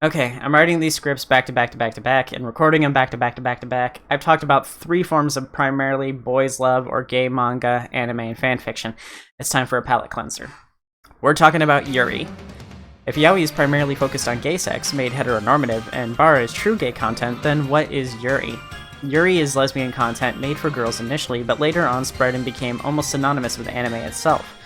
Okay, I'm writing these scripts back to back to back to back and recording them back to back to back to back. I've talked about 3 forms of primarily boys' love or gay manga, anime, and fanfiction. It's time for a palate cleanser. We're talking about Yuri. If yaoi is primarily focused on gay sex, made heteronormative, and bara is true gay content, then what is Yuri? Yuri is lesbian content made for girls initially, but later on spread and became almost synonymous with anime itself,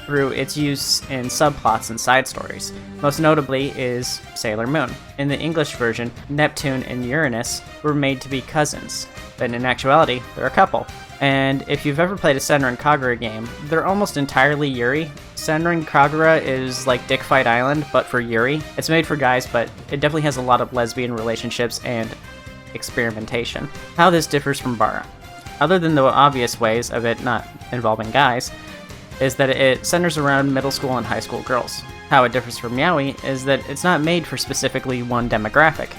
through its use in subplots and side stories. Most notably is Sailor Moon. In the English version, Neptune and Uranus were made to be cousins, but in actuality, they're a couple. And if you've ever played a Senran Kagura game, they're almost entirely Yuri. Senran Kagura is like Dick Fight Island, but for Yuri. It's made for guys, but it definitely has a lot of lesbian relationships and experimentation. How this differs from bara, other than the obvious ways of it not involving guys, is that it centers around middle school and high school girls. How it differs from yaoi is that it's not made for specifically one demographic.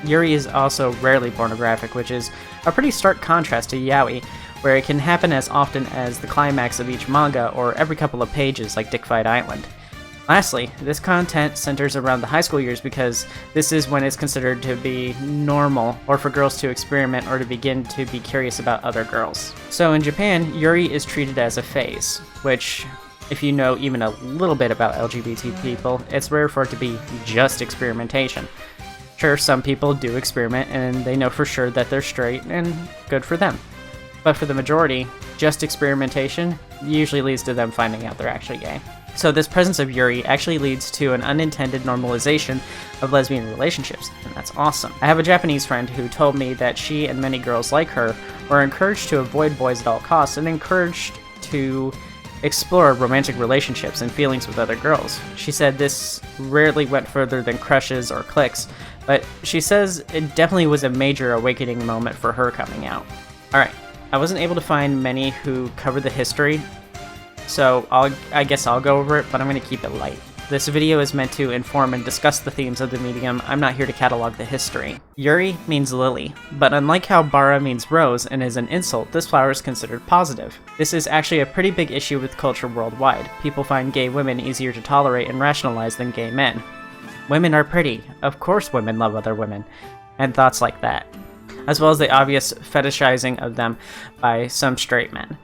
Yuri is also rarely pornographic, which is a pretty stark contrast to yaoi, where it can happen as often as the climax of each manga or every couple of pages like Dick Fight Island. Lastly, this content centers around the high school years because this is when it's considered to be normal or for girls to experiment or to begin to be curious about other girls. So in Japan, Yuri is treated as a phase, which, if you know even a little bit about LGBT people, it's rare for it to be just experimentation. Sure, some people do experiment and they know for sure that they're straight, and good for them. But for the majority, just experimentation usually leads to them finding out they're actually gay. So this presence of Yuri actually leads to an unintended normalization of lesbian relationships, and that's awesome. I have a Japanese friend who told me that she and many girls like her were encouraged to avoid boys at all costs and encouraged to explore romantic relationships and feelings with other girls. She said this rarely went further than crushes or cliques, but she says it definitely was a major awakening moment for her coming out. Alright, I wasn't able to find many who cover the history, so I guess I'll go over it, but I'm going to keep it light. This video is meant to inform and discuss the themes of the medium. I'm not here to catalog the history. Yuri means lily, but unlike how bara means rose and is an insult, this flower is considered positive. This is actually a pretty big issue with culture worldwide. People find gay women easier to tolerate and rationalize than gay men. Women are pretty. Of course women love other women. And thoughts like that, as well as the obvious fetishizing of them by some straight men.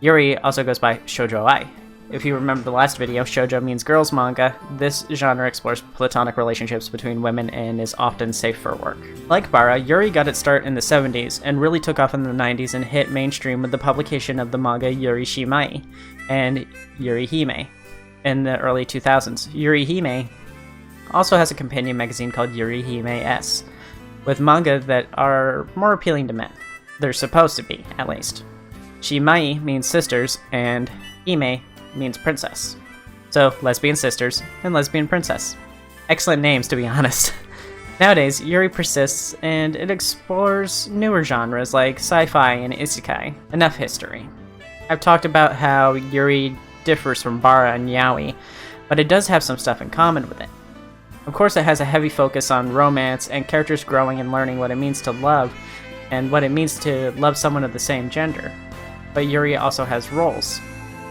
Yuri also goes by shoujo ai. If you remember the last video, shoujo means girls manga. This genre explores platonic relationships between women and is often safe for work. Like bara, Yuri got its start in the 70s and really took off in the 90s and hit mainstream with the publication of the manga Yuri Shimai and Yuri Hime in the early 2000s. Yuri Hime also has a companion magazine called Yuri Hime S, with manga that are more appealing to men. They're supposed to be, at least. Shimai means sisters, and Hime means princess. So, lesbian sisters and lesbian princess. Excellent names, to be honest. Nowadays, Yuri persists, and it explores newer genres like sci-fi and isekai. Enough history. I've talked about how Yuri differs from bara and yaoi, but it does have some stuff in common with it. Of course, it has a heavy focus on romance and characters growing and learning what it means to love and what it means to love someone of the same gender. But Yuri also has roles,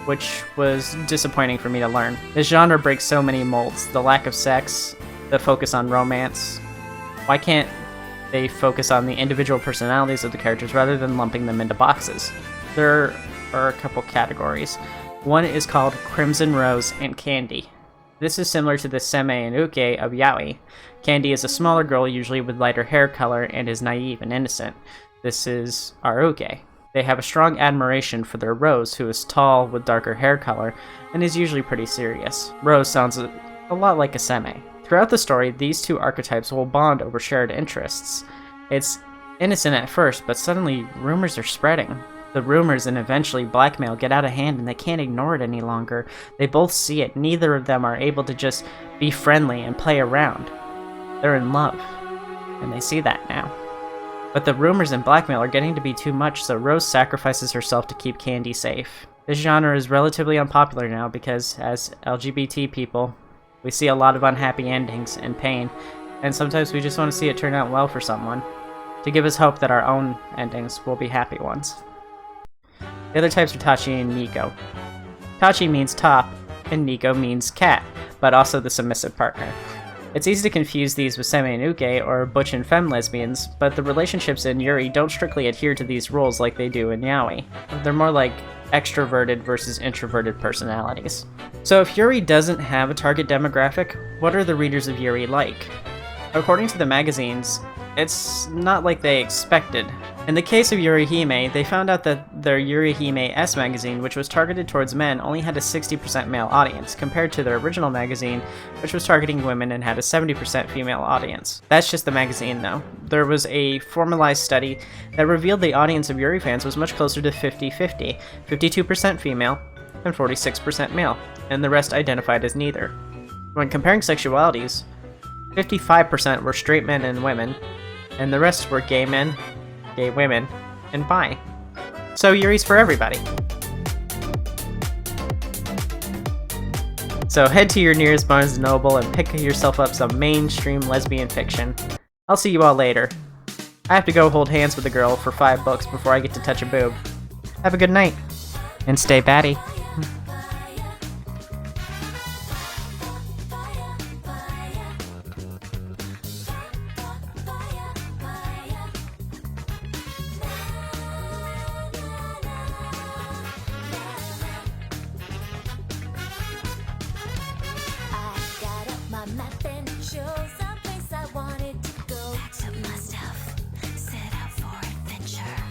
which was disappointing for me to learn. This genre breaks so many molds. The lack of sex, the focus on romance. Why can't they focus on the individual personalities of the characters rather than lumping them into boxes? There are a couple categories. One is called Crimson Rose and Candy. This is similar to the seme and uke of yaoi. Candy is a smaller girl, usually with lighter hair color, and is naive and innocent. This is our uke. They have a strong admiration for their Rose, who is tall with darker hair color and is usually pretty serious. Rose sounds a lot like a seme. Throughout the story, these two archetypes will bond over shared interests. It's innocent at first, but suddenly rumors are spreading. The rumors and eventually blackmail get out of hand and they can't ignore it any longer. They both see it. Neither of them are able to just be friendly and play around. They're in love, and they see that now. But the rumors and blackmail are getting to be too much, so Rose sacrifices herself to keep Candy safe. This genre is relatively unpopular now because, as LGBT people, we see a lot of unhappy endings and pain, and sometimes we just want to see it turn out well for someone, to give us hope that our own endings will be happy ones. The other types are Tachi and Nico. Tachi means top, and Nico means cat, but also the submissive partner. It's easy to confuse these with semi-nuke or butch and femme lesbians, but the relationships in Yuri don't strictly adhere to these rules like they do in yaoi. They're more like extroverted versus introverted personalities. So if Yuri doesn't have a target demographic, what are the readers of Yuri like? According to the magazines, it's not like they expected. In the case of Yurihime, they found out that their Yurihime S magazine, which was targeted towards men, only had a 60% male audience, compared to their original magazine, which was targeting women and had a 70% female audience. That's just the magazine though. There was a formalized study that revealed the audience of Yuri fans was much closer to 50-50, 52% female and 46% male, and the rest identified as neither. When comparing sexualities, 55% were straight men and women, and the rest were gay men, gay women, and bi. So Yuri's for everybody. So head to your nearest Barnes & Noble and pick yourself up some mainstream lesbian fiction. I'll see you all later. I have to go hold hands with a girl for 5 books before I get to touch a boob. Have a good night, and stay batty. My